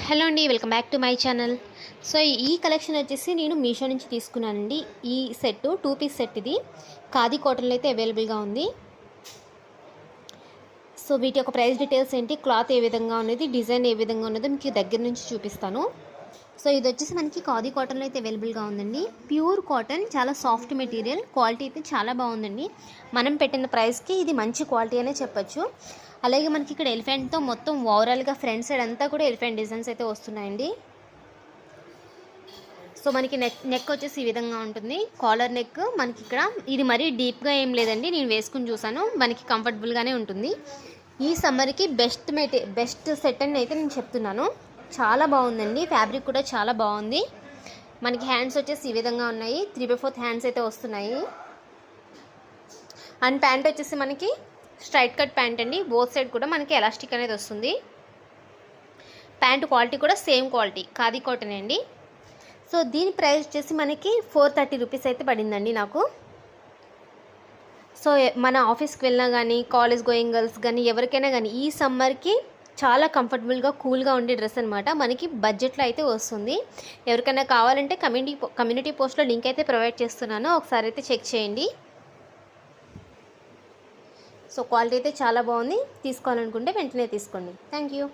Hello అండి, welcome back to my channel. So ఈ collection వచ్చేసి నేను మీషో నుంచి తీసుకున్నానండి. ఈ సెట్ 2 పీస్ సెట్, ఇది ఖాదీ కాటన్లో అయితే అవైలబుల్గా ఉంది. సో వీటి యొక్క ప్రైస్ డీటెయిల్స్ ఏంటి, క్లాత్ ఏ విధంగా ఉన్నది, డిజైన్ ఏ విధంగా ఉన్నదో మీకు దగ్గర నుంచి చూపిస్తాను. సో ఇది వచ్చేసి మనకి ఖాదీ కాటన్లో అయితే అవైలబుల్గా ఉందండి. ప్యూర్ కాటన్, చాలా సాఫ్ట్ మెటీరియల్, క్వాలిటీ అయితే చాలా బాగుందండి. మనం పెట్టిన ప్రైస్కి ఇది మంచి క్వాలిటీ అనే చెప్పచ్చు. అలాగే మనకి ఇక్కడ ఎలిఫెంట్తో మొత్తం ఓవరాల్గా ఫ్రంట్ సైడ్ అంతా కూడా ఎలిఫెంట్ డిజైన్స్ అయితే వస్తున్నాయండి. సో మనకి నెక్ వచ్చేసి ఈ విధంగా ఉంటుంది, కాలర్ నెక్. మనకి ఇక్కడ ఇది మరీ డీప్గా ఏం లేదండి, నేను వేసుకుని చూసాను, మనకి కంఫర్టబుల్గానే ఉంటుంది. ఈ సమ్మర్కి బెస్ట్ సెట్ అని అయితే నేను చెప్తున్నాను. చాలా బాగుందండి, ఫ్యాబ్రిక్ కూడా చాలా బాగుంది. మనకి హ్యాండ్స్ వచ్చేసి ఈ విధంగా ఉన్నాయి, 3/4 హ్యాండ్స్ అయితే వస్తున్నాయి. అండ్ ప్యాంట్ వచ్చేసి మనకి స్ట్రైట్ కట్ ప్యాంట్ అండి, బోత్ సైడ్ కూడా మనకి ఎలాస్టిక్ అనేది వస్తుంది. ప్యాంట్ క్వాలిటీ కూడా సేమ్ క్వాలిటీ, ఖాదీ కాటన్ అండి. సో దీని ప్రైస్ వచ్చేసి మనకి 430 రూపీస్ అయితే పడిందండి నాకు. సో మన ఆఫీస్కి వెళ్ళినా కానీ, కాలేజ్ గోయింగ్ గర్ల్స్ కానీ, ఎవరికైనా కానీ ఈ సమ్మర్కి చాలా కంఫర్టబుల్గా కూల్గా ఉండే డ్రెస్ అనమాట. మనకి బడ్జెట్లో అయితే వస్తుంది. ఎవరికైనా కావాలంటే కమ్యూనిటీ పోస్ట్లో లింక్ అయితే ప్రొవైడ్ చేస్తున్నాను, ఒకసారి అయితే చెక్ చేయండి. సో క్వాలిటీ అయితే చాలా బాగుంది, తీసుకోవాలనుకుంటే వెంటనే తీసుకోండి. Thank you.